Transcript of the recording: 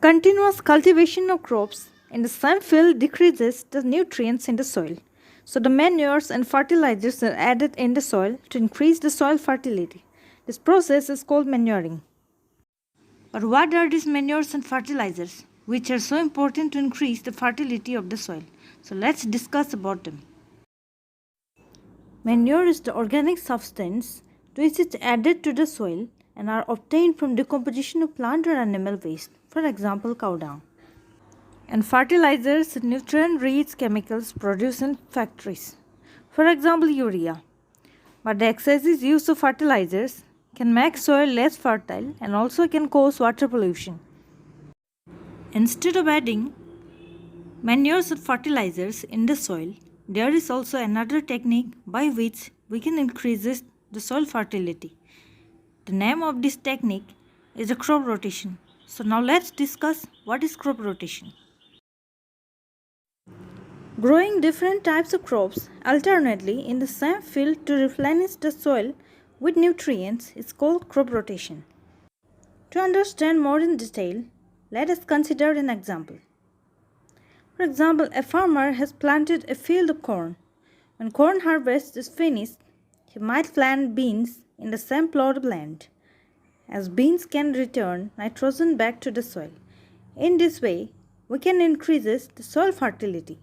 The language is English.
Continuous cultivation of crops in the same field decreases the nutrients in the soil. So the manures and fertilizers are added in the soil to increase the soil fertility. This process is called manuring. But what are these manures and fertilizers which are so important to increase the fertility of the soil? So let's discuss about them. Manure is the organic substance which is added to the soil and are obtained from decomposition of plant or animal waste, for example cow dung. And fertilizers, nutrient-rich chemicals produced in factories, for example urea. But the excessive use of fertilizers can make soil less fertile and also can cause water pollution. Instead of adding manures or fertilizers in the soil, there is also another technique by which we can increase the soil fertility. The name of this technique is a crop rotation. So now let's discuss what is crop rotation. Growing different types of crops alternately in the same field to replenish the soil with nutrients is called crop rotation. To understand more in detail, let us consider an example. For example, a farmer has planted a field of corn. When corn harvest is finished, he might plant beans in the same plot of land, as beans can return nitrogen back to the soil. In this way, we can increase the soil fertility.